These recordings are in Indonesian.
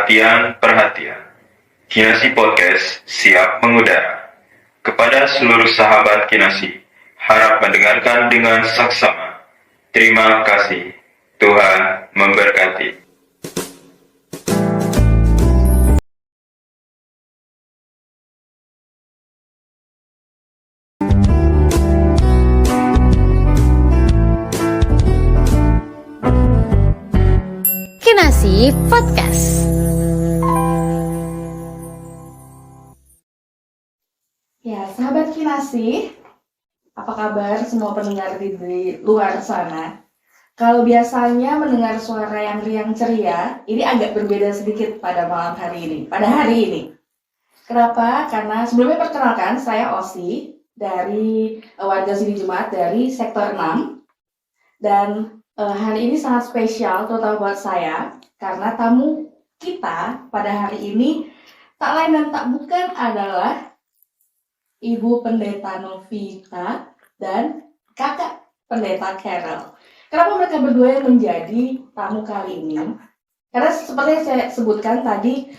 Perhatian, perhatian. Kinasi Podcast siap mengudara. Kepada seluruh sahabat Kinasi, harap mendengarkan dengan saksama. Terima kasih. Tuhan memberkati. Kinasi Podcast. Ya, sahabat Kinasi, apa kabar semua pendengar di luar sana? Kalau biasanya mendengar suara yang riang ceria, ini agak berbeda sedikit pada malam hari ini, pada hari ini. Kenapa? Karena sebelumnya perkenalkan, saya Osi dari warga Sidi Jumat dari Sektor 6. Dan hari ini sangat spesial, terutama buat saya, karena tamu kita pada hari ini tak lain dan tak bukan adalah Ibu Pendeta Novita dan Kakak Pendeta Carol. Kenapa mereka berdua yang menjadi tamu kali ini? Karena seperti yang saya sebutkan tadi,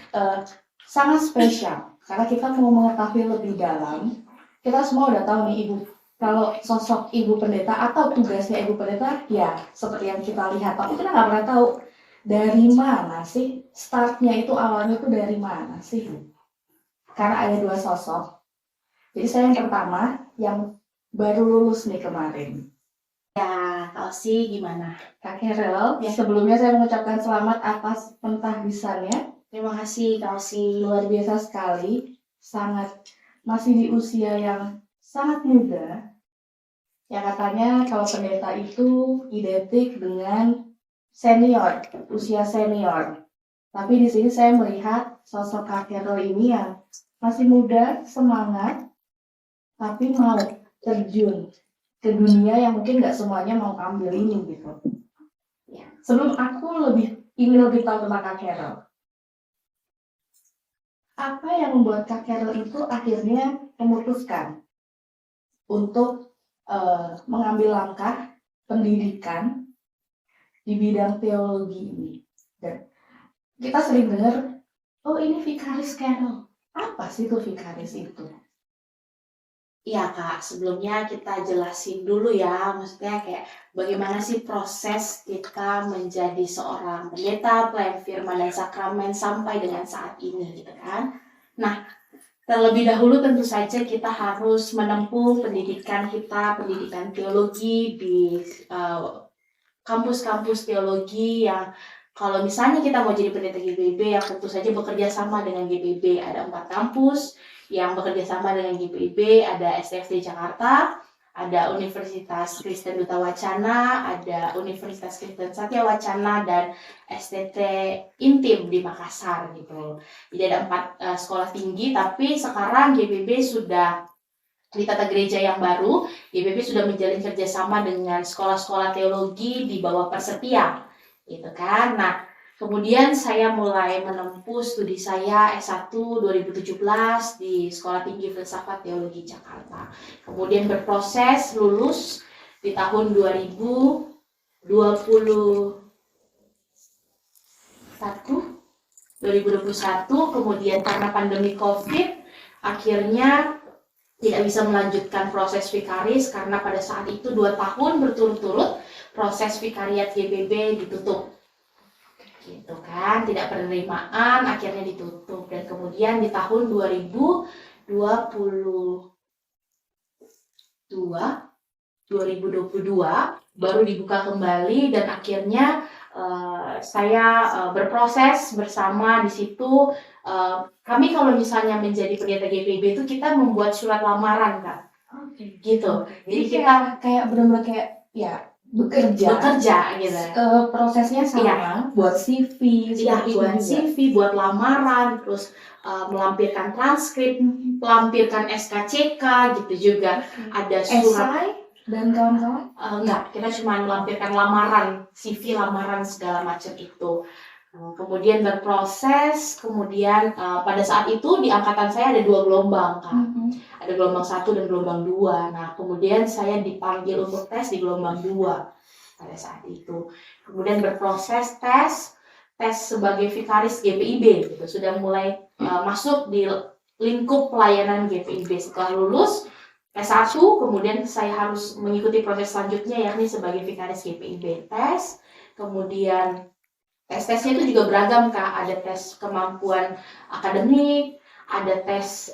sangat spesial. Karena kita mau mengetahui lebih dalam, kita semua udah tahu nih Ibu, kalau sosok Ibu Pendeta atau tugasnya Ibu Pendeta, ya seperti yang kita lihat. Tapi kita nggak pernah tahu dari mana sih, startnya itu, awalnya itu dari mana sih. Karena ada dua sosok. Jadi saya yang pertama, yang baru lulus nih kemarin. Ya, Kak Osi gimana? Kak Carol, Ya. sebelumnya saya mengucapkan selamat atas pentahbisannya. Terima kasih Kak Osi. Luar biasa sekali, masih di usia yang sangat muda. Ya katanya kalau pendeta itu identik dengan senior, usia senior. Tapi di sini saya melihat sosok Kak Carol ini yang masih muda, semangat, tapi mau terjun ke dunia yang mungkin nggak semuanya mau ambil ini gitu. Ya. Sebelum aku ingin lebih tahu tentang Kak Carol, apa yang membuat Kak Carol itu akhirnya memutuskan untuk mengambil langkah pendidikan di bidang teologi ini? Dan kita sering dengar, oh ini Vikaris Carol. Apa sih itu Vikaris itu? Iya Kak, sebelumnya kita jelasin dulu ya, maksudnya kayak bagaimana sih proses kita menjadi seorang pendeta, pelayan firman dan sakramen sampai dengan saat ini gitu kan. Nah, terlebih dahulu tentu saja kita harus menempuh pendidikan kita, pendidikan teologi di kampus-kampus teologi yang kalau misalnya kita mau jadi pendeta GPIB yang tentu saja bekerja sama dengan GPIB. Ada 4 kampus yang bekerja sama dengan GPIB, ada STFT Jakarta, ada Universitas Kristen Duta Wacana, ada Universitas Kristen Satya Wacana, dan STT Intim di Makassar gitu. Jadi ada 4 sekolah tinggi, tapi sekarang GPIB sudah di tata gereja yang baru, GPIB sudah menjalin kerjasama dengan sekolah-sekolah teologi di bawah Persetia, gitu kan. Nah, kemudian saya mulai menempuh studi saya S1 2017 di Sekolah Tinggi Filsafat Teologi Jakarta. Kemudian berproses lulus di tahun 2021, kemudian karena pandemi COVID, akhirnya tidak bisa melanjutkan proses vikaris karena pada saat itu 2 tahun berturut-turut proses vikariat GPIB ditutup. Gitu kan, tidak penerimaan, akhirnya ditutup. Dan kemudian di tahun 2022 baru dibuka kembali dan akhirnya saya berproses bersama di situ. Kami kalau misalnya menjadi pendeta GPIB itu kita membuat surat lamaran Kak. Oke. Gitu. Jadi kita kayak benar-benar kayak ya bekerja gitu. Prosesnya sama, Iya. buat CV, Iya, buat CV, buat lamaran, terus melampirkan transkrip, melampirkan SKCK gitu juga. Ada surat esai dan kawan-kawan. enggak, kita cuma melampirkan lamaran, CV, lamaran segala macam itu. Kemudian berproses, kemudian pada saat itu di angkatan saya ada 2 gelombang Kak. Ada gelombang 1 dan gelombang 2. Nah, kemudian saya dipanggil untuk tes di gelombang 2 pada saat itu. Kemudian berproses tes tes sebagai vikaris GPIB gitu. Sudah mulai masuk di lingkup pelayanan GPIB. Setelah lulus S1, kemudian saya harus mengikuti proses selanjutnya yakni sebagai vikaris GPIB. Tes, kemudian tes-tesnya itu juga beragam Kak. Ada tes kemampuan akademik, ada tes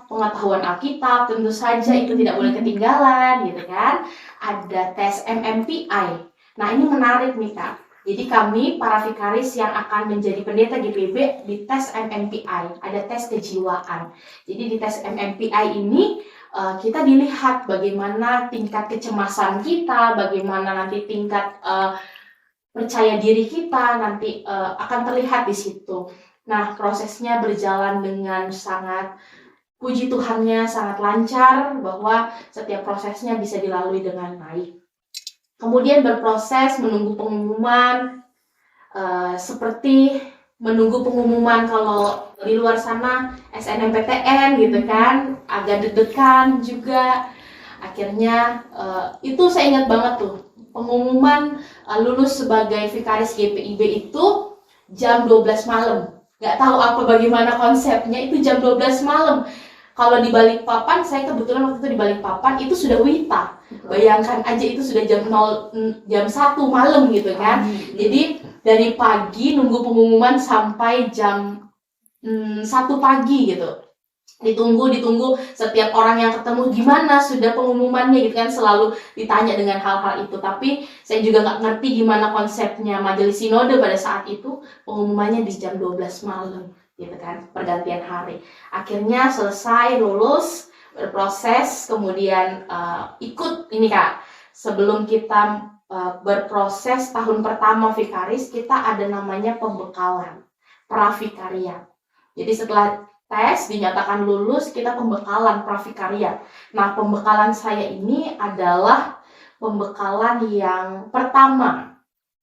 pengetahuan Alkitab, tentu saja itu tidak boleh ketinggalan gitu kan. Ada tes MMPI. Nah, ini menarik nih Kak. Jadi kami para vikaris yang akan menjadi pendeta GPIB di tes MMPI, ada tes kejiwaan. Jadi di tes MMPI ini kita dilihat bagaimana tingkat kecemasan kita, bagaimana nanti tingkat percaya diri kita nanti akan terlihat di situ. Nah, prosesnya berjalan dengan sangat, puji Tuhannya sangat lancar, bahwa setiap prosesnya bisa dilalui dengan baik. Kemudian berproses menunggu pengumuman, seperti menunggu pengumuman kalau di luar sana SNMPTN gitu kan, agak deg-degan juga. Akhirnya itu saya ingat banget tuh, pengumuman lulus sebagai vikaris GPIB itu jam 12 malam. Nggak tahu bagaimana konsepnya, itu jam 12 malam. Kalau di Balikpapan, saya kebetulan waktu itu di Balikpapan, itu sudah WITA. Bayangkan aja itu sudah jam 1 malam gitu kan. Jadi dari pagi nunggu pengumuman sampai jam 1 pagi gitu. Ditunggu setiap orang yang ketemu, gimana sudah pengumumannya gitu kan, selalu ditanya dengan hal-hal itu. Tapi saya juga nggak ngerti gimana konsepnya majelis sinode pada saat itu, pengumumannya di jam 12 malam gitu kan, pergantian hari. Akhirnya selesai, lulus, berproses, kemudian ikut ini Kak, sebelum kita berproses tahun pertama vikaris, kita ada namanya pembekalan pravikariat. Jadi setelah tes dinyatakan lulus, kita pembekalan pravikariat. Nah, pembekalan saya ini adalah pembekalan yang pertama,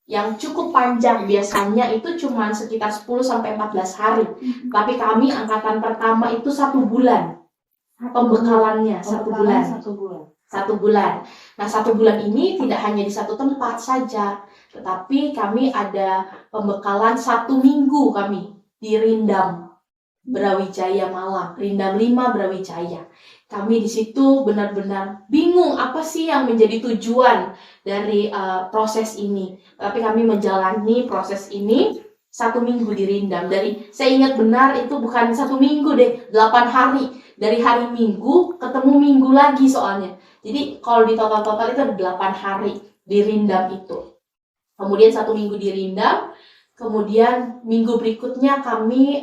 yang cukup panjang. Biasanya itu cuma sekitar 10-14 hari. Tapi kami angkatan pertama itu 1 bulan. Pembekalannya 1 bulan. 1 bulan. Nah, 1 bulan ini tidak hanya di satu tempat saja, tetapi kami ada pembekalan 1 minggu kami di Rindam, Brawijaya Malang, Rindam 5 Brawijaya. Kami di situ benar-benar bingung apa sih yang menjadi tujuan dari proses ini. Tapi kami menjalani proses ini 1 minggu di Rindam. Saya ingat benar itu bukan 1 minggu deh, 8 hari. Dari hari Minggu ketemu Minggu lagi soalnya. Jadi kalau di total-total itu ada 8 hari di Rindam itu. Kemudian 1 minggu di Rindam. Kemudian minggu berikutnya kami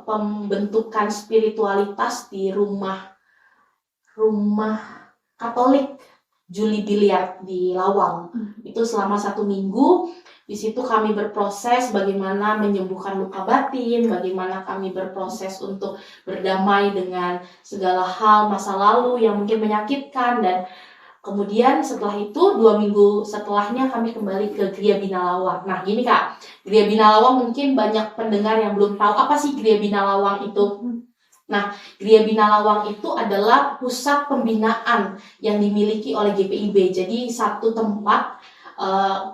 pembentukan spiritualitas di rumah Katolik Juli Biliar di Lawang. Itu selama 1 minggu. Di situ kami berproses bagaimana menyembuhkan luka batin, bagaimana kami berproses untuk berdamai dengan segala hal masa lalu yang mungkin menyakitkan. Dan kemudian setelah itu 2 minggu setelahnya kami kembali ke Gria Bina Lawang. Nah gini Kak, Gria Bina Lawang mungkin banyak pendengar yang belum tahu apa sih Gria Bina Lawang itu. Nah, Gria Bina Lawang itu adalah pusat pembinaan yang dimiliki oleh GPIB. Jadi satu tempat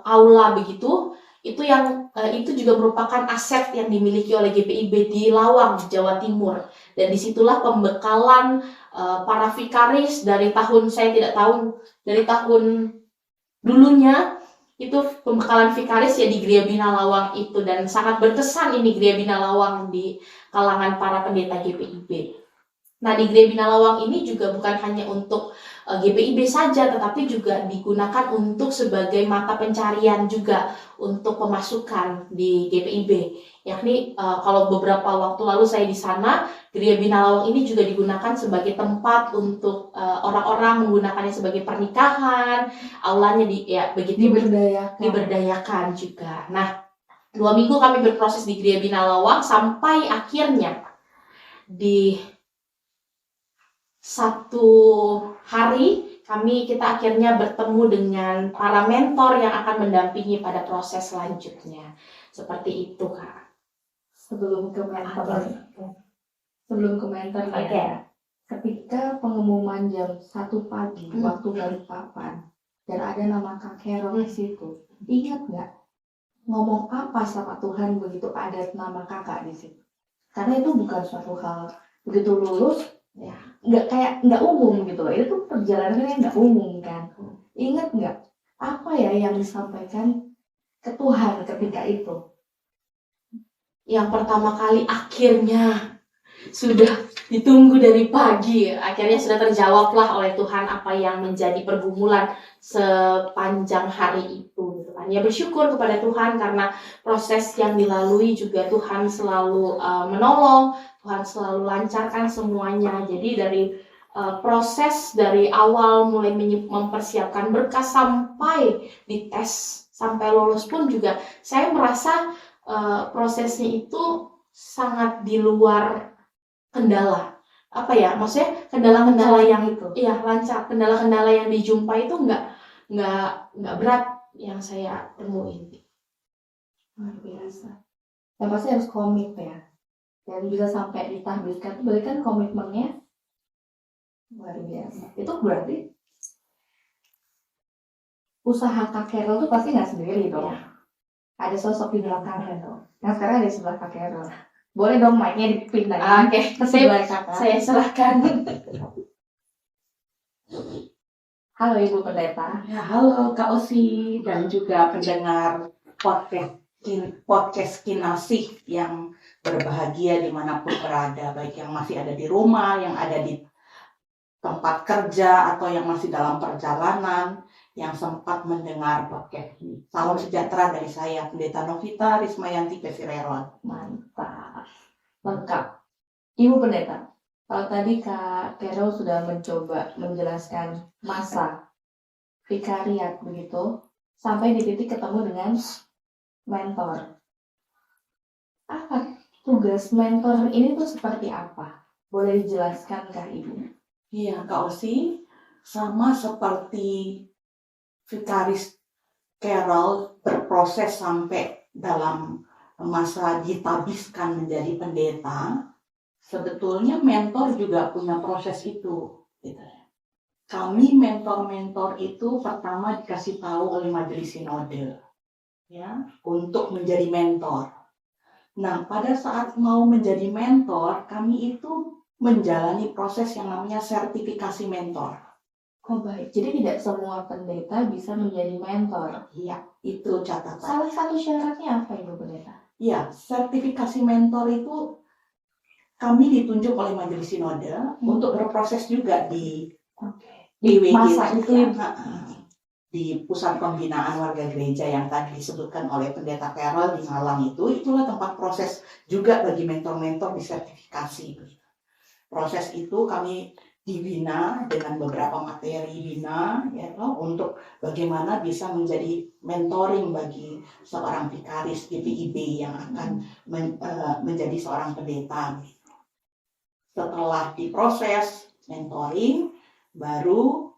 aula begitu, itu juga merupakan aset yang dimiliki oleh GPIB di Lawang, Jawa Timur. Dan disitulah pembekalan para vikaris dari tahun, saya tidak tahu, dari tahun dulunya itu pembekalan vikaris ya di Gria Bina Lawang itu. Dan sangat berkesan ini Gria Bina Lawang di kalangan para pendeta GPIB. Nah, di Gria Bina Lawang ini juga bukan hanya untuk GPIB saja, tetapi juga digunakan untuk sebagai mata pencarian juga untuk pemasukan di GPIB. Yakni kalau beberapa waktu lalu saya di sana, Gria Bina Lawang ini juga digunakan sebagai tempat untuk orang-orang menggunakannya sebagai pernikahan, aulanya begitu diberdayakan juga. Nah, 2 minggu kami berproses di Gria Bina Lawang sampai akhirnya di 1 hari kita akhirnya bertemu dengan para mentor yang akan mendampingi pada proses selanjutnya. Seperti itu Kak. Sebelum ke mentor ya. Ketika pengumuman jam 1 pagi waktu Balikpapan dan ada nama Kak Kero di situ, ingat nggak ngomong apa sama Tuhan begitu ada nama kakak di situ? Karena itu bukan suatu hal begitu lulus ya nggak umum gitu loh. Itu perjalanannya nggak umum kan. Ingat nggak apa ya yang disampaikan ke Tuhan ketika itu? Yang pertama kali akhirnya sudah ditunggu dari pagi, akhirnya sudah terjawablah oleh Tuhan apa yang menjadi pergumulan sepanjang hari itu gitu kan. Ya bersyukur kepada Tuhan karena proses yang dilalui juga Tuhan selalu menolong, Tuhan selalu lancarkan semuanya. Jadi dari proses dari awal mulai mempersiapkan berkas sampai dites sampai lulus pun juga saya merasa prosesnya itu sangat di luar kendala. Apa ya? Maksudnya kendala-kendala yang itu iya lancar. Kendala-kendala yang dijumpai itu nggak berat yang saya temuin. luar biasa. Yang pasti harus komit ya. Dan bisa sampai ditahbiskan itu berarti kan komitmennya luar biasa. Itu berarti usaha Kak Carol tuh pasti nggak sendiri dong. Ya. Ada sosok di belakangnya dong. Yang sekarang ada di sebelah Kak Carol. Boleh dong mic-nya dipindahin Oke, ke sebelah kakak. saya serahkan. Halo Ibu Pendeta. Ya, halo Kak Osi dan juga pendengar podcast Kinasih yang berbahagia dimanapun berada, baik yang masih ada di rumah, yang ada di tempat kerja, atau yang masih dalam perjalanan, yang sempat mendengar podcast ini. Salam sejahtera dari saya, Pendeta Novita Rismayanti Pesireron. Mantap. Lengkap. Ibu Pendeta, kalau tadi Kak Carol sudah mencoba menjelaskan masa vikariat begitu, sampai di titik ketemu dengan mentor. Apa tugas mentor ini tuh seperti apa? Boleh dijelaskan Kak Ibu? Iya, Kak Osi, sama seperti Vikaris Carol berproses sampai dalam masa ditabiskan menjadi pendeta, sebetulnya mentor juga punya proses itu. Gitu. Kami mentor-mentor itu pertama dikasih tahu oleh majelis sinode, ya, untuk menjadi mentor. Nah, pada saat mau menjadi mentor, kami itu menjalani proses yang namanya sertifikasi mentor. Oh baik, jadi tidak semua pendeta bisa menjadi mentor. Iya, itu catatan. Salah satu syaratnya apa Ibu Pendeta? Ya, sertifikasi mentor itu kami ditunjuk oleh majelis sinode untuk berproses juga di Di PWG masa itu ya, Ibu. di pusat pembinaan warga gereja yang tadi disebutkan oleh Pendeta Carol di Malang itulah tempat proses juga bagi mentor-mentor disertifikasi. Proses itu kami dibina dengan beberapa materi bina ya untuk bagaimana bisa menjadi mentoring bagi seorang vikaris GPIB yang akan menjadi seorang pendeta. Setelah diproses mentoring, baru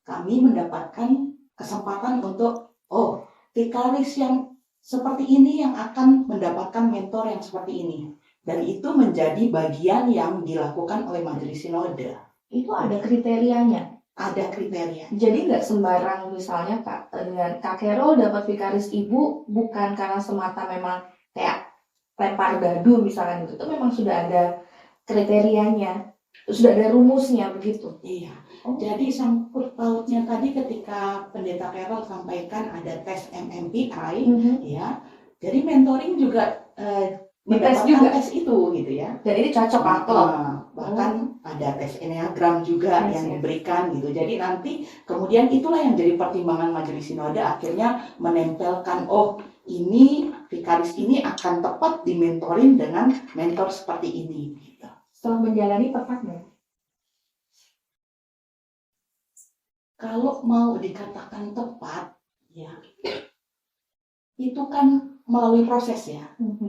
kami mendapatkan kesempatan untuk vikaris yang seperti ini yang akan mendapatkan mentor yang seperti ini. Dan itu menjadi bagian yang dilakukan oleh majelis sinode. Itu ada kriterianya. Ada kriteria. Jadi nggak sembarang misalnya dengan Kak Carol dapat vikaris ibu bukan karena semata memang kayak lempar dadu misalnya gitu. Itu memang sudah ada kriterianya, sudah ada rumusnya begitu. Iya. Jadi sangkut pautnya tadi ketika Pendeta Carol sampaikan ada tes MMPI, ya. Jadi mentoring juga Dites juga tes itu gitu ya. Dan ini cocok atau bahkan ada tes enneagram juga Yes, yang diberikan gitu. Jadi nanti kemudian itulah yang jadi pertimbangan majelis sinode akhirnya menempelkan ini vikaris ini akan tepat dimentorin dengan mentor seperti ini gitu. setelah menjalani tepatnya. Kalau mau dikatakan tepat ya itu kan melalui proses ya.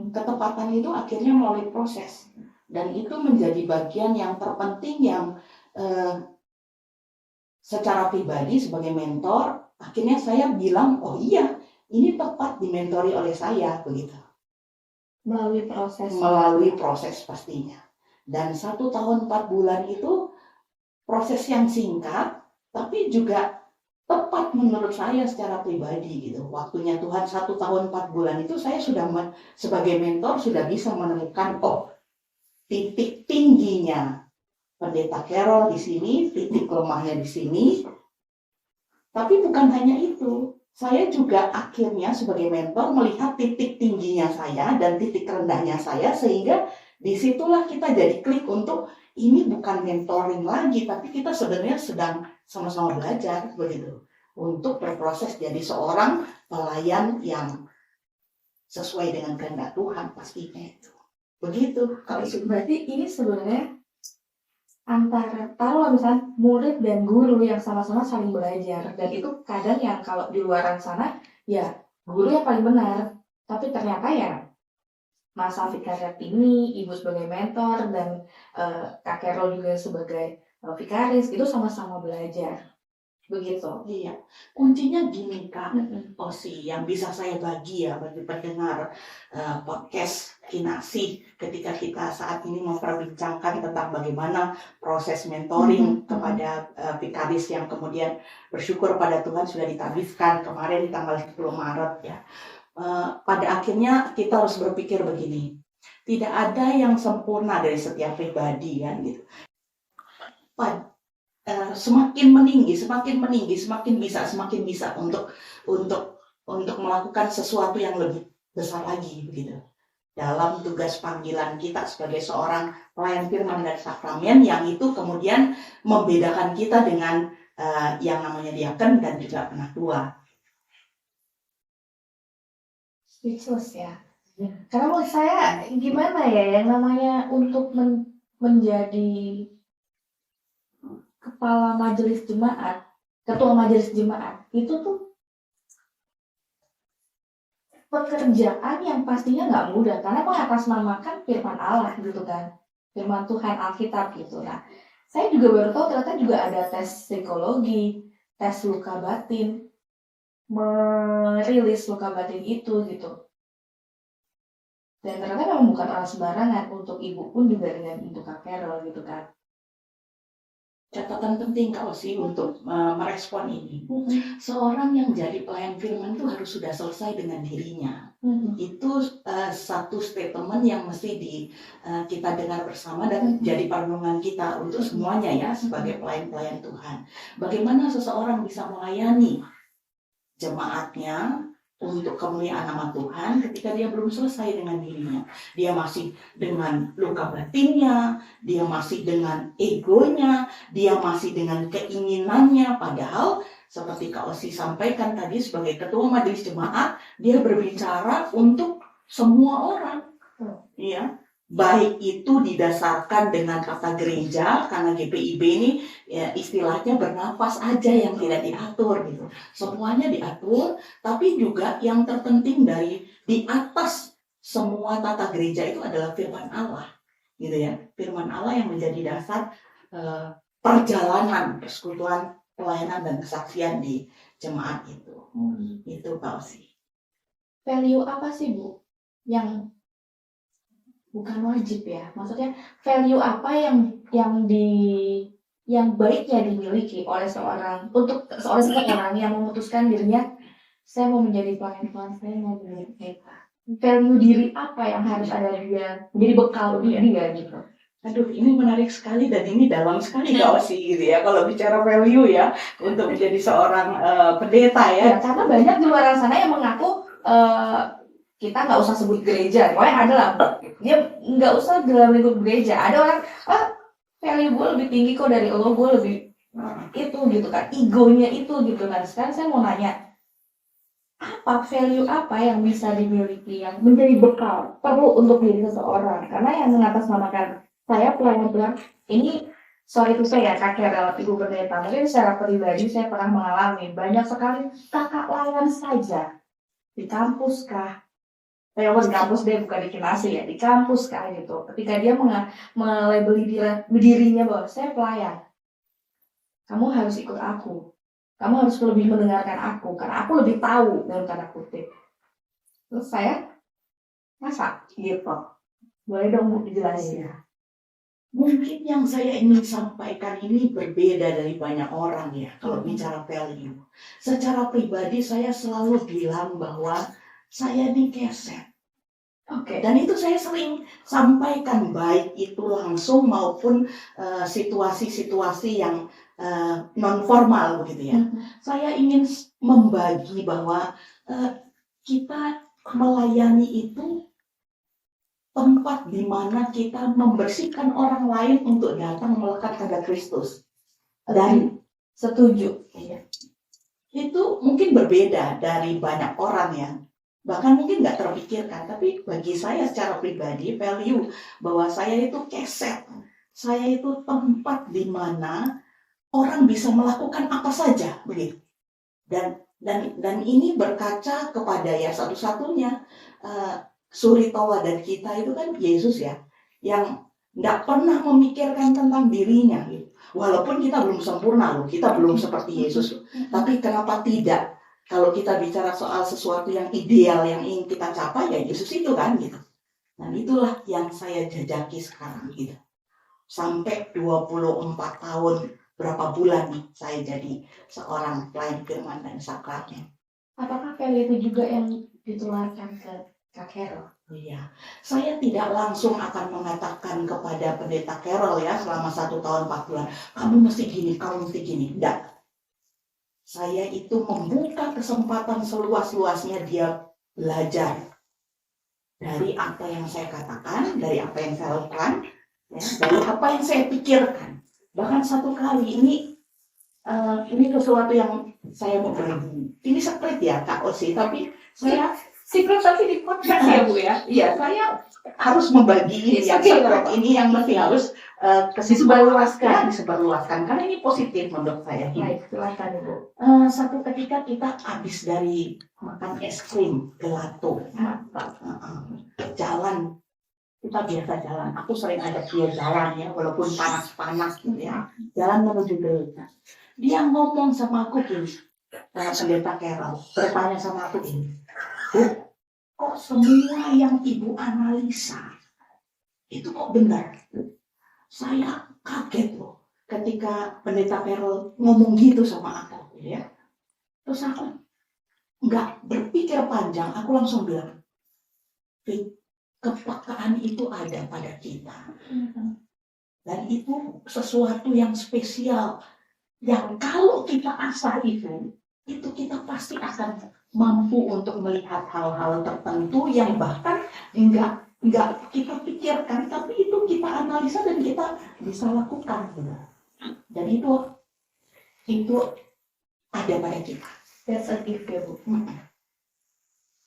Ketepatan itu akhirnya melalui proses. Dan itu menjadi bagian yang terpenting yang secara pribadi sebagai mentor, akhirnya saya bilang, iya, ini tepat dimentori oleh saya, begitu. Melalui proses. Melalui proses pastinya. Dan 1 tahun 4 bulan itu proses yang singkat, tapi juga tepat menurut saya secara pribadi gitu. Waktunya Tuhan 1 tahun 4 bulan itu saya sudah sebagai mentor sudah bisa menemukan titik tingginya pendeta Carol di sini, titik lemahnya di sini. Tapi bukan hanya itu. Saya juga akhirnya sebagai mentor melihat titik tingginya saya dan titik rendahnya saya, sehingga disitulah kita jadi klik untuk ini bukan mentoring lagi, tapi kita sebenarnya sedang sama-sama belajar begitu untuk berproses jadi seorang pelayan yang sesuai dengan kehendak Tuhan pastinya itu. Begitu kalau Berarti ini sebenarnya antara taruhlah misalnya murid dan guru yang sama-sama saling belajar, dan itu kadang yang kalau di luaran sana ya guru yang paling benar, tapi ternyata ya Mas Fikariat ini, Ibu sebagai mentor dan Kak Carol juga sebagai vikaris itu sama-sama belajar begitu. iya, kuncinya gini Kak Osi, yang bisa saya bagi ya bagi pendengar podcast Kinasih ketika kita saat ini memperbincangkan tentang bagaimana proses mentoring kepada vikaris yang kemudian bersyukur pada Tuhan sudah ditabiskan kemarin di tanggal 10 Maret ya. Pada akhirnya kita harus berpikir begini, tidak ada yang sempurna dari setiap pribadi kan gitu. Semakin meninggi, semakin bisa untuk melakukan sesuatu yang lebih besar lagi begitu. Dalam tugas panggilan kita sebagai seorang pelayan firman dan sakramen, yang itu kemudian membedakan kita dengan yang namanya diaken dan juga penatua. Speechless ya. Karena menurut saya gimana ya yang namanya untuk menjadi kepala majelis jemaat, ketua majelis jemaat, itu tuh pekerjaan yang pastinya nggak mudah karena mengatasnamakan firman Allah gitu kan, firman Tuhan Alkitab gitu. Nah, saya juga baru tahu ternyata juga ada tes psikologi, tes luka batin, merilis luka batin itu gitu. Dan ternyata memang bukan orang sembarangan, untuk ibu pun juga dengan untuk Kak Carol gitu kan. Catatan penting Kak Osi untuk merespon ini. Seorang yang jadi pelayan firman itu harus sudah selesai dengan dirinya. Itu satu statement yang mesti kita dengar bersama dan jadi perenungan kita untuk semuanya ya sebagai pelayan-pelayan Tuhan. Bagaimana seseorang bisa melayani jemaatnya untuk kemuliaan nama Tuhan ketika dia belum selesai dengan dirinya. Dia masih dengan luka batinnya, dia masih dengan egonya, dia masih dengan keinginannya. Padahal seperti Kak Osi sampaikan tadi sebagai ketua majelis jemaat, dia berbicara untuk semua orang. Iya. Baik itu didasarkan dengan kata gereja, karena GPIB ini ya, istilahnya bernapas aja yang tidak diatur gitu. Semuanya diatur, tapi juga yang terpenting dari di atas semua tata gereja itu adalah firman Allah, gitu ya. Firman Allah yang menjadi dasar perjalanan persekutuan, pelayanan dan kesaksian di jemaat itu. Itu Pak Osi. Value apa sih Bu yang bukan wajib ya, maksudnya value apa yang baiknya dimiliki oleh seorang yang memutuskan dirinya, saya mau menjadi pelayan Tuhan, saya mau menjadi pendeta. Value diri apa yang harus ada dia menjadi bekal dia gitu. Aduh, ini menarik sekali dan ini dalam sekali Kak Osi gitu ya kalau bicara value ya untuk menjadi seorang pendeta ya. Karena banyak di luar sana yang mengaku kita nggak usah sebut gereja, pokoknya ada lah, dia nggak usah dalam lingkup gereja. Ada orang, value gue lebih tinggi kok dari lo, gue lebih itu gitu kan, egonya itu gitu kan. Sekarang saya mau nanya, apa value apa yang bisa dimiliki, yang menjadi bekal, perlu untuk diri seseorang? Karena yang mengatasnamakan saya pelayan Tuhan, ini sorry itu saya Kak Carol, Ibu Pendeta, mungkin secara pribadi saya pernah mengalami banyak sekali kakak layan saja di kampus kah, saya di kampus deh, bukan di Kinasih ya, di kampus kah gitu. Ketika dia melabeli dirinya bahwa saya pelayan, kamu harus ikut aku, kamu harus lebih mendengarkan aku, karena aku lebih tahu dalam tanda kutip. Terus saya, masa gitu? Boleh dong Bu dijelasin ya? Mungkin yang saya ingin sampaikan ini berbeda dari banyak orang ya, kalau bicara value. Secara pribadi saya selalu bilang bahwa saya ini keset. Oke. Dan itu saya sering sampaikan, baik itu langsung maupun situasi-situasi yang non formal begitu ya. Saya ingin membagi bahwa kita melayani itu tempat di mana kita membersihkan orang lain untuk datang melekat pada Kristus. Dan Setuju. itu mungkin berbeda dari banyak orang ya. Bahkan mungkin nggak terpikirkan, tapi bagi saya secara pribadi value bahwa saya itu keset. Saya itu tempat di mana orang bisa melakukan apa saja begitu. Dan ini berkaca kepada ya satu-satunya suri tauladan kita itu kan Yesus ya, yang nggak pernah memikirkan tentang dirinya gitu. Walaupun kita belum sempurna loh, kita belum seperti Yesus loh. Tapi kenapa tidak? Kalau kita bicara soal sesuatu yang ideal yang ingin kita capai ya Yesus itu kan gitu. Dan itulah yang saya jajaki sekarang gitu. Sampai 24 tahun berapa bulan nih saya jadi seorang pelayan firman dan sakralnya. Apakah value itu juga yang ditularkan ke Kak Carol? Iya, saya tidak langsung akan mengatakan kepada pendeta Carol ya selama 1 tahun 4 bulan, kamu mesti gini, kamu mesti gini. Tidak. Saya itu membuka kesempatan seluas-luasnya dia belajar dari apa yang saya katakan, dari apa yang saya lakukan, ya, dari apa yang saya pikirkan. Bahkan satu kali ini sesuatu yang saya mau berbagi. Ini secret ya Kak Osi, tapi saya Secret tapi di podcast ya Bu ya? Iya, saya harus membagi ini yang secret ini yang mesti harus disebarluaskan karena ini positif menurut saya. Baik, silakan Ibu. Satu ketika kita habis dari makan es krim gelato, jalan kita biasa jalan. Aku sering ajak dia jalan ya, walaupun panas-panas gitu ya. Jalan menuju gereja. Dia ngomong sama aku gini, pendeta Carol bertanya sama aku gini, Bu, kok semua yang Ibu analisa itu kok benar? Saya kaget loh ketika pendeta Carol ngomong gitu sama aku, ya. Terus aku nggak berpikir panjang, aku langsung bilang, kepekaan itu ada pada kita. Dan itu sesuatu yang spesial, yang kalau kita asah itu kita pasti akan mampu untuk melihat hal-hal tertentu yang bahkan enggak kita pikirkan, tapi itu kita analisa dan kita bisa lakukan. Dan itu ada pada kita. That's a gift ya Bu.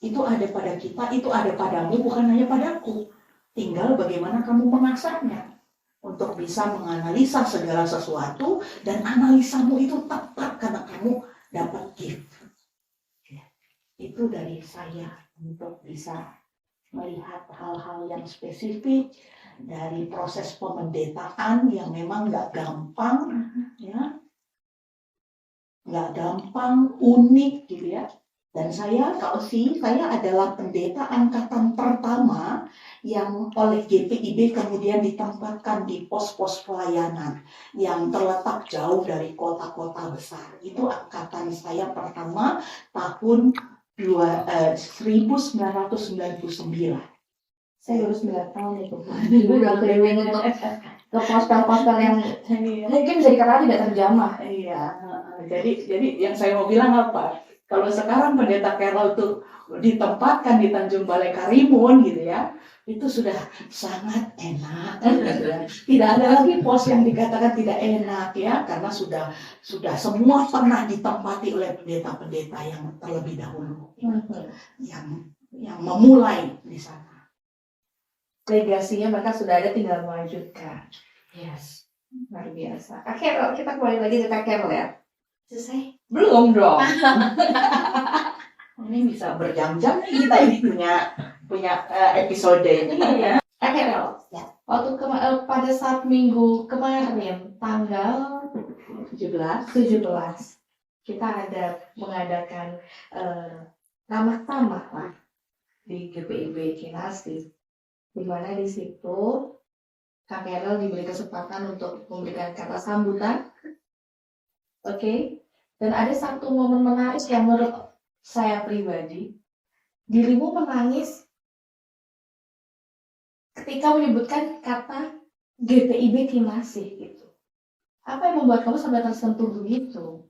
Itu ada pada kita, itu ada padamu, bukan hanya padaku. Tinggal bagaimana kamu mengasahnya untuk bisa menganalisa segala sesuatu, dan analisamu itu tepat karena kamu dapat gift. Itu dari saya untuk bisa melihat hal-hal yang spesifik dari proses pemendetaan yang memang nggak gampang, ya, nggak gampang, unik gitu ya. Dan saya adalah pendeta angkatan pertama yang oleh GPIB kemudian ditempatkan di pos-pos pelayanan yang terletak jauh dari kota-kota besar. Itu angkatan saya pertama tahun 1999. Saya baru 9 tahun itu. Ibu udah keliling untuk ke postal-postal yang mungkin bisa dikatakan tidak terjamah. Iya, jadi yang saya mau bilang apa? Kalau sekarang pendeta Carol tuh ditempatkan di Tanjung Balai Karimun gitu ya, itu sudah sangat enak. Gitu ya. Tidak ada lagi pos yang dikatakan tidak enak ya, karena sudah semua pernah ditempati oleh pendeta-pendeta yang terlebih dahulu, yang memulai di sana. Legasinya mereka sudah ada, tinggal melanjutkan. Yes. Luar biasa. Kak Carol, kita kembali lagi ke Kak Carol ya. Selesai? Belum dong. Ini bisa berjam-jam nih kita ini punya episode ini. Iya. Kak Carol, Ya. waktu pada saat minggu kemarin tanggal 17 kita ada mengadakan ramah tamah lah di GPIB Kinasi, di mana di situ Kak Carol diberi kesempatan untuk memberikan kata sambutan. Oke. Dan ada satu momen menarik yang menurut saya pribadi, dirimu menangis ketika menyebutkan kata GPIB Kinasih gitu. Apa yang membuat kamu sampai tersentuh begitu?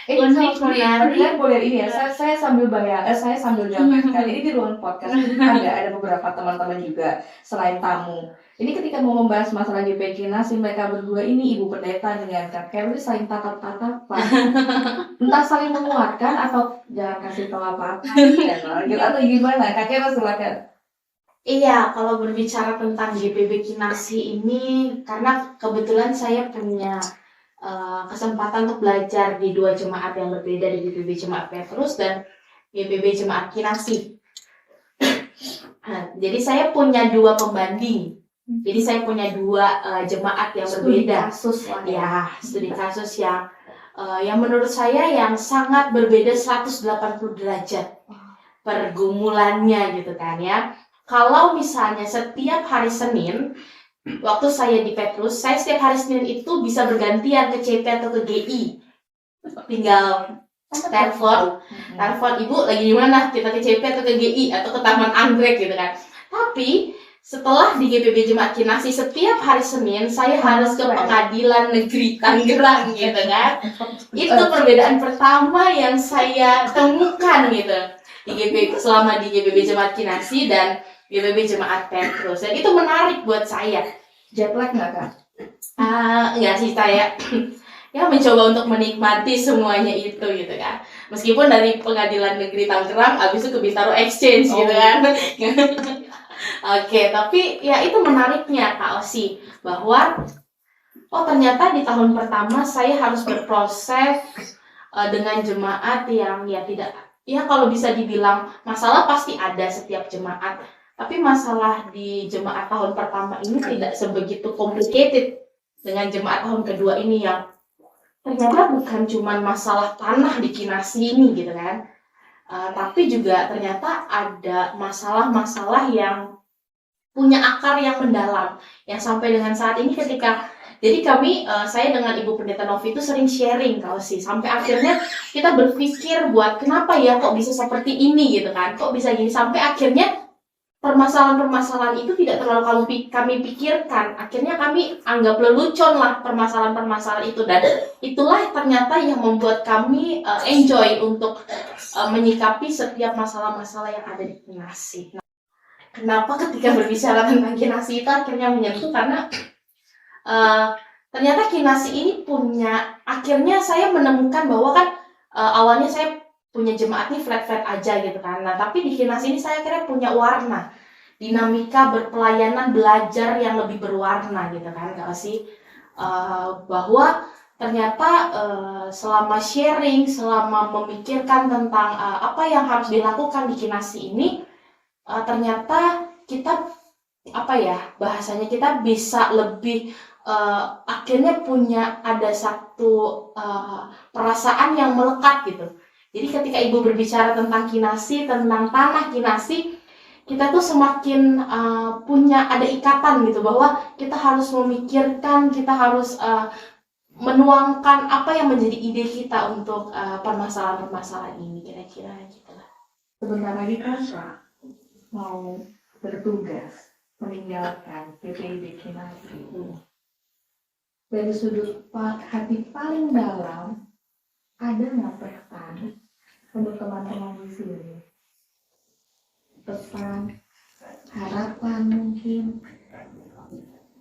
Unik, menarik. Boleh ini ya. Saya sambil saya sambil gambarkan. Ini di ruang podcast ada beberapa teman-teman juga selain tamu. Ini ketika mau membahas masalah GP Kinasih, mereka berdua ini ibu pendeta dengan Kak Carol saling tatap-tatapan. Entah saling menguatkan atau jangan kasih tahu apa-apa atau gimana. Kak Carol silakan. Iya, kalau berbicara tentang GPB Kinasih ini, karena kebetulan saya punya kesempatan untuk belajar di dua jemaat yang berbeda, di GPB Jemaat Petrus dan GPB Jemaat Kinasih. Jadi saya punya dua pembanding. Jadi saya punya dua jemaat yang berbeda. Kasus lah Ya, studi kasus yang menurut saya yang sangat berbeda 180 derajat pergumulannya gitu kan ya. Kalau misalnya setiap hari Senin, waktu saya di Petrus, saya setiap hari Senin itu bisa bergantian ke CP atau ke GI. Tinggal telepon ibu lagi di mana, kita ke CP atau ke GI atau ke Taman Anggrek gitu kan. Tapi setelah di GPB Jemaat Kinasih setiap hari Senin saya harus ke Pengadilan Negeri Tangerang gitu kan. Itu perbedaan pertama yang saya temukan gitu selama di GPB Jemaat Kinasih dan GPB Jemaat Petrus, dan itu menarik buat saya. Jet lag nggak Kak? Enggak sih, saya ya mencoba untuk menikmati semuanya itu gitu kan. Meskipun dari Pengadilan Negeri Tangerang abis itu ke Bintaro Exchange gitu kan. Oke, tapi ya itu menariknya Kak Osi, bahwa ternyata di tahun pertama saya harus berproses dengan jemaat yang ya tidak, ya kalau bisa dibilang masalah pasti ada setiap jemaat. Tapi masalah di jemaat tahun pertama ini tidak sebegitu complicated dengan jemaat tahun kedua ini yang ternyata bukan cuma masalah tanah di Kinasih ini gitu kan. Tapi juga ternyata ada masalah-masalah yang punya akar yang mendalam. Yang sampai dengan saat ini jadi kami, saya dengan Ibu Pendeta Novi itu sering sharing kalau sih. Sampai akhirnya kita berpikir buat kenapa ya kok bisa seperti ini gitu kan. Kok bisa gini, sampai akhirnya permasalahan-permasalahan itu tidak terlalu kami pikirkan. Akhirnya kami anggap lelucon lah permasalahan-permasalahan itu. Dan itulah ternyata yang membuat kami enjoy untuk menyikapi setiap masalah-masalah yang ada di Kinasih. Nah, kenapa ketika berbicara tentang Kinasih itu akhirnya menyentuh, karena ternyata Kinasih ini akhirnya saya menemukan bahwa kan awalnya saya punya jemaat nih flat-flat aja gitu kan. Nah, tapi di Kinasih ini saya kira punya warna, dinamika berpelayanan belajar yang lebih berwarna gitu kan Kak sih. Bahwa ternyata selama sharing, selama memikirkan tentang apa yang harus dilakukan di Kinasih ini, ternyata kita bahasanya kita bisa lebih akhirnya ada satu perasaan yang melekat gitu. Jadi ketika Ibu berbicara tentang Kinasih, tentang tanah Kinasih, kita tuh semakin ada ikatan gitu, bahwa kita harus memikirkan, kita harus menuangkan apa yang menjadi ide kita untuk permasalahan-permasalahan ini, kira-kira gitu lah. Sebentar lagi Kak mau bertugas meninggalkan GPIB Kinasih. Dari sudut hati paling dalam, ada nggak pesan untuk teman-teman di sini? Pesan, harapan mungkin.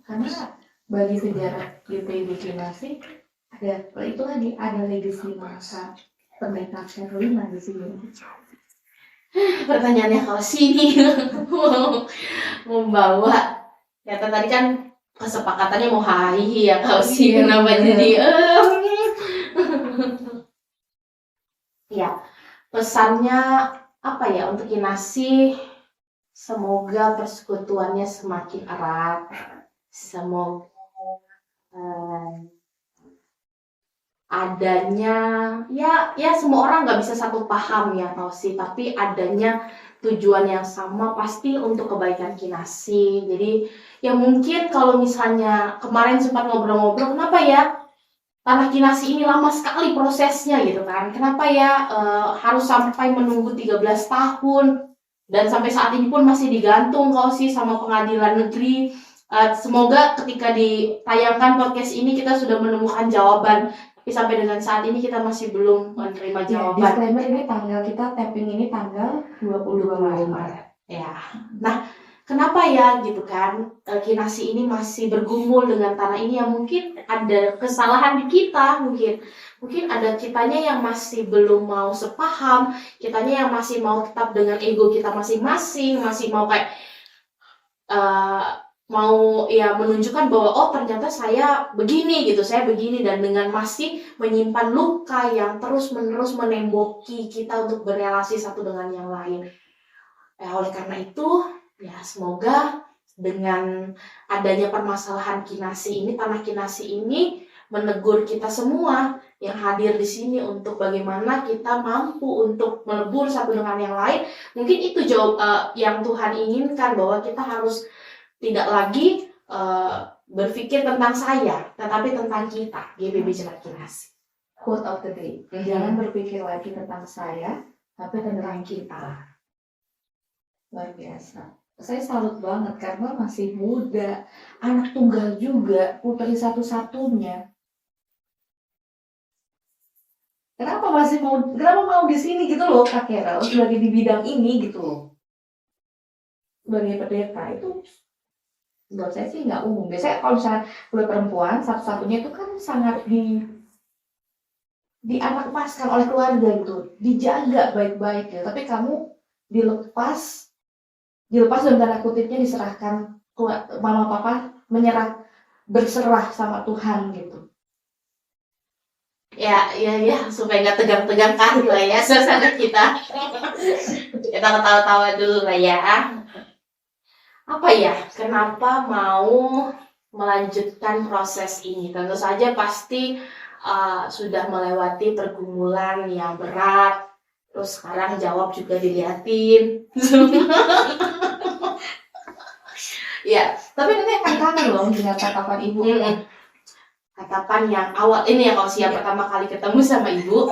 Karena bagi sejarah GPIB Kinasih ada legacy masa pendeta Carolina di sini. Pertanyaannya kalau sini membawa kata tadi kan kesepakatannya mau hahi ya kalau sih, kenapa jadi ya, pesannya apa ya untuk Kinasih? Semoga persekutuannya semakin erat, semoga adanya ya semua orang nggak bisa satu paham ya sih, tapi adanya tujuan yang sama pasti untuk kebaikan Kinasi. Jadi ya mungkin kalau misalnya kemarin sempat ngobrol-ngobrol, kenapa ya tanah Kinasi ini lama sekali prosesnya gitu kan, kenapa ya harus sampai menunggu 13 tahun dan sampai saat ini pun masih digantung sih sama pengadilan negeri. Semoga ketika ditayangkan podcast ini kita sudah menemukan jawaban, tapi sampai dengan saat ini kita masih belum menerima jawaban. Disclaimer, ini tanggal kita tapping ini tanggal 22 Maret. Ya, nah kenapa ya gitu kan Kinasi ini masih bergumul dengan tanah ini? Ya mungkin ada kesalahan di kita, mungkin ada kitanya yang masih belum mau sepaham, kitanya yang masih mau tetap dengan ego kita masing-masing, masih mau kayak mau ya menunjukkan bahwa oh ternyata saya begini gitu, saya begini, dan dengan masih menyimpan luka yang terus-menerus menemboki kita untuk berelasi satu dengan yang lain. Oleh karena itu ya semoga dengan adanya permasalahan Kinasi ini, tanah Kinasi ini menegur kita semua yang hadir di sini untuk bagaimana kita mampu untuk melebur satu dengan yang lain. Mungkin itu yang Tuhan inginkan, bahwa kita harus tidak lagi berpikir tentang saya, tetapi tentang kita, GBB Jemaat Kinasi. Quote of the day. Jangan berpikir lagi tentang saya, tapi tentang kita. Luar biasa. Saya salut banget karena masih muda, anak tunggal juga, putri satu-satunya. Kenapa mau di sini gitu loh, Kak Carol, sebagai di bidang ini gitu loh. Sebagai pendeta itu buat saya sih nggak umum. Biasanya kalau misalnya kuliah perempuan satu-satunya itu kan sangat dianakmaskan oleh keluarga gitu, dijaga baik-baik gitu. Tapi kamu dilepas dalam tanda kutipnya, diserahkan mama papa, berserah sama Tuhan gitu. Ya, supaya nggak tegang-tegang kali lah ya suasana kita. Kita ketawa-tawa dulu lah ya. Apa ya, kenapa mau melanjutkan proses ini? Tentu saja pasti sudah melewati pergumulan yang berat. Terus sekarang jawab juga diliatin. Ya, Tapi nanti akan kangen loh dengan tatapan ibu. tatapan yang awal ini ya, kalau siap pertama kali ketemu sama ibu,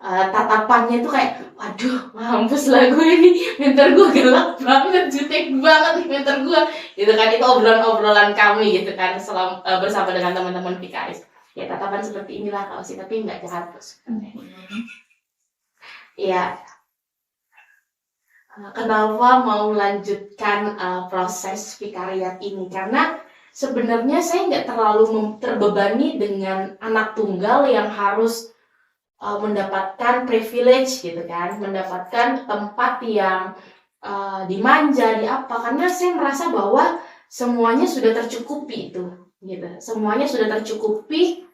tatapannya tuh kayak, waduh, mampus lah gue ini, mentor gue gelap banget, jutek banget nih mentor gue, gitu kan. Itu obrolan kami gitu kan, bersama dengan teman-teman PKS. Ya tatapan seperti inilah kalau sih, tapi nggak jahat terus. Ya, kenapa mau melanjutkan proses vikariat ini? Karena sebenarnya saya nggak terlalu terbebani dengan anak tunggal yang harus mendapatkan privilege gitu kan, mendapatkan tempat yang dimanja, karena saya merasa bahwa semuanya sudah tercukupi itu, gitu. Semuanya sudah tercukupi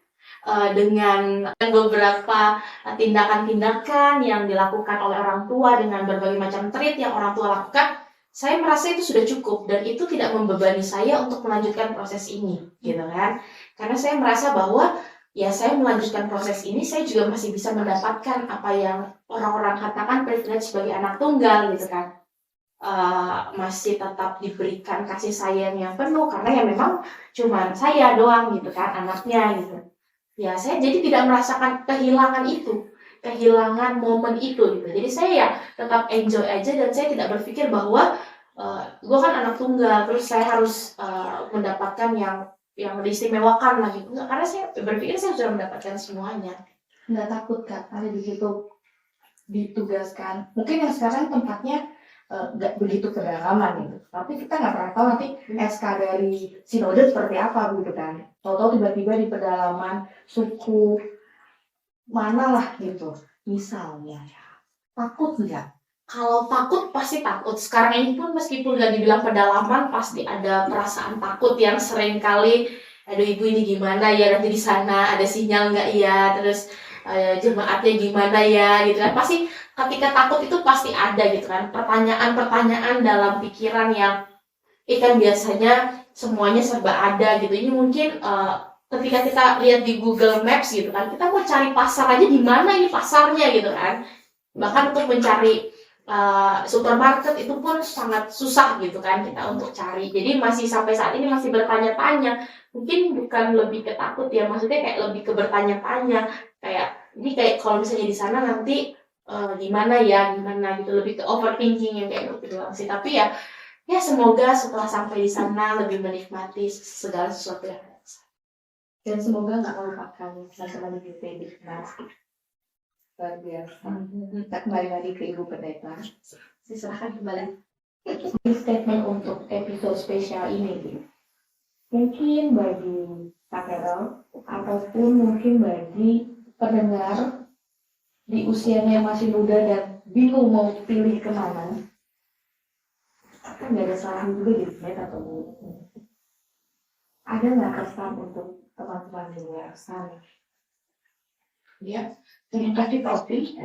dengan beberapa tindakan-tindakan yang dilakukan oleh orang tua, dengan berbagai macam treat yang orang tua lakukan. Saya merasa itu sudah cukup dan itu tidak membebani saya untuk melanjutkan proses ini, gitu kan. Karena saya merasa bahwa ya saya melanjutkan proses ini, saya juga masih bisa mendapatkan apa yang orang-orang katakan privilege sebagai anak tunggal, gitu kan. Masih tetap diberikan kasih sayang yang penuh, karena ya memang cuma saya doang gitu kan anaknya gitu. Ya saya jadi tidak merasakan kehilangan itu, kehilangan momen itu gitu. Jadi saya ya tetap enjoy aja, dan saya tidak berpikir bahwa gue kan anak tunggal terus saya harus mendapatkan yang diistimewakan lah gitu. Enggak, karena saya berpikir saya sudah mendapatkan semuanya. Nggak takut Kak, nanti begitu ditugaskan, mungkin yang sekarang tempatnya nggak begitu kedalaman gitu, tapi kita nggak pernah tahu nanti SK dari sinode seperti apa gitu kan. Tahu-tahu tiba-tiba di pedalaman suku mana lah gitu misalnya. Takut nggak? Kalau takut pasti takut. Sekarang ini pun meskipun nggak dibilang pedalaman, pasti ada perasaan takut yang sering kali, aduh ibu ini gimana ya nanti di sana, ada sinyal nggak ya, terus jemaatnya gimana ya gitu kan. Pasti ketika takut itu pasti ada gitu kan, pertanyaan-pertanyaan dalam pikiran yang kan biasanya semuanya serba ada gitu. Ini mungkin ketika kita lihat di Google Maps gitu kan, kita mau cari pasar aja di mana ini pasarnya gitu kan. Bahkan untuk mencari supermarket itu pun sangat susah gitu kan kita untuk cari. Jadi masih sampai saat ini masih bertanya-tanya. Mungkin bukan lebih ketakut ya, maksudnya kayak lebih ke bertanya-tanya. Kayak ini kayak kalau misalnya di sana nanti gimana gitu, lebih ke overthinking yang kayak gitu doang sih. Tapi ya semoga setelah sampai di sana lebih menikmati segala sesuatu yang ada. Dan semoga nggak melupakan teman-teman di GPIB Kinasi. Luar biasa. Kita kembali lagi ke Ibu Pendeta. Silahkan kembali. Ini statement untuk episode spesial ini. Mungkin bagi Kak Carol, ataupun mungkin bagi pendengar di usianya yang masih muda dan bingung mau pilih kemana. Kan nggak ada salah juga di net atau ada nggak kesan untuk teman-teman di luar sana? Ya, terima kasih Pak Opi.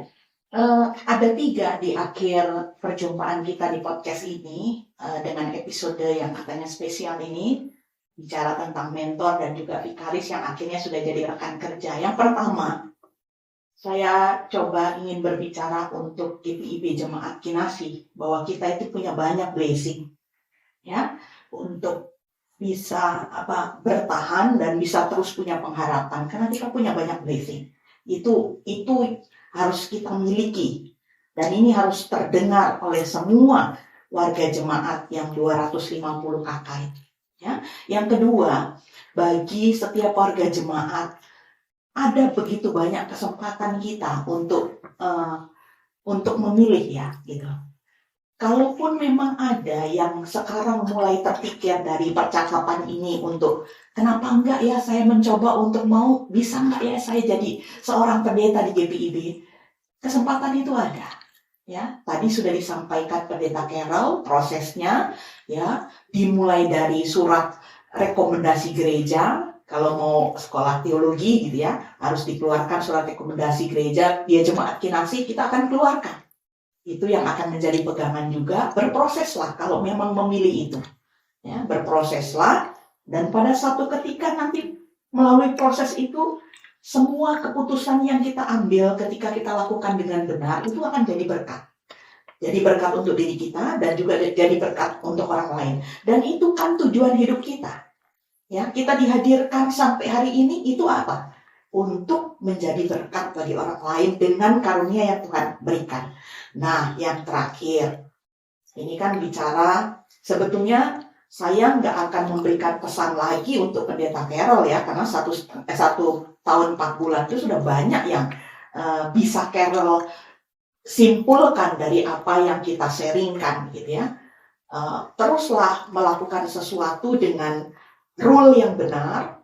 Ada 3 di akhir perjumpaan kita di podcast ini dengan episode yang katanya spesial ini, bicara tentang mentor dan juga vikaris yang akhirnya sudah jadi rekan kerja. Yang pertama, saya coba ingin berbicara untuk GPIB Jemaat Kinasi bahwa kita itu punya banyak blessing ya untuk bisa bertahan dan bisa terus punya pengharapan karena kita punya banyak blessing. Itu harus kita miliki dan ini harus terdengar oleh semua warga jemaat yang 250 kakak itu. Ya. Yang kedua, bagi setiap warga jemaat ada begitu banyak kesempatan kita untuk memilih ya gitu. Kalaupun memang ada yang sekarang mulai terpikir dari percakapan ini untuk kenapa enggak ya saya mencoba untuk bisa enggak ya saya jadi seorang pendeta di GPIB, kesempatan itu ada. Ya, tadi sudah disampaikan Pendeta Carol prosesnya ya, dimulai dari surat rekomendasi gereja. Kalau mau sekolah teologi gitu ya, harus dikeluarkan surat rekomendasi gereja. Dia Jemaat Kinasi kita akan keluarkan. Itu yang akan menjadi pegangan juga. Berproseslah kalau memang memilih itu. Ya, berproseslah dan pada suatu ketika nanti melalui proses itu semua keputusan yang kita ambil ketika kita lakukan dengan benar itu akan jadi berkat. Jadi berkat untuk diri kita dan juga jadi berkat untuk orang lain. Dan itu kan tujuan hidup kita. Ya, kita dihadirkan sampai hari ini itu apa? Untuk menjadi berkat bagi orang lain dengan karunia yang Tuhan berikan. Nah, yang terakhir, ini kan bicara sebetulnya saya nggak akan memberikan pesan lagi untuk Pendeta Carol ya, karena 1 tahun 4 bulan itu sudah banyak yang bisa Carol simpulkan dari apa yang kita sharingkan gitu ya. Teruslah melakukan sesuatu dengan rule yang benar.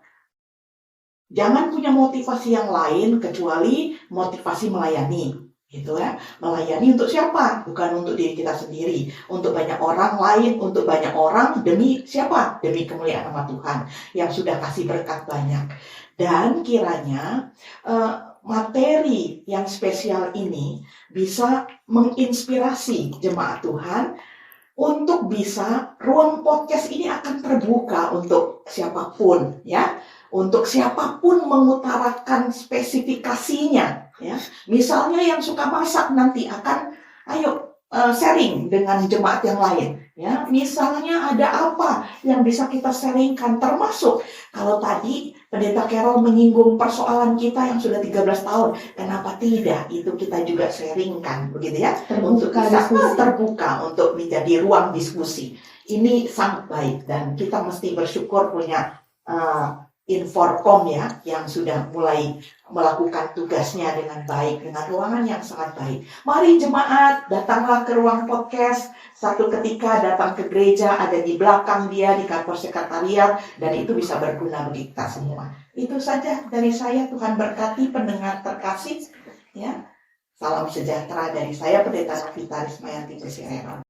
Jangan punya motivasi yang lain kecuali motivasi melayani, gitu ya. Melayani untuk siapa? Bukan untuk diri kita sendiri, untuk banyak orang lain, untuk banyak orang demi siapa? Demi kemuliaan nama Tuhan yang sudah kasih berkat banyak. Dan kiranya materi yang spesial ini bisa menginspirasi jemaat Tuhan untuk bisa ruang podcast ini akan terbuka untuk siapapun ya. Untuk siapapun mengutarakan spesifikasinya ya. Misalnya yang suka masak nanti akan sharing dengan jemaat yang lain ya. Misalnya ada apa yang bisa kita sharingkan, termasuk kalau tadi Pendeta Carol menyinggung persoalan kita yang sudah 13 tahun, kenapa tidak itu kita juga sharingkan begitu ya, untuk bisa terbuka untuk menjadi ruang diskusi. Ini sangat baik dan kita mesti bersyukur punya Inforkom ya, yang sudah mulai melakukan tugasnya dengan baik, dengan ruangan yang sangat baik. Mari jemaat, datanglah ke ruang podcast. Satu ketika datang ke gereja, ada di belakang dia, di kantor sekretariat, dan itu bisa berguna bagi kita semua. Itu saja dari saya, Tuhan berkati pendengar terkasih. Ya, salam sejahtera dari saya, Pendeta Novita Rismayanti Persirero.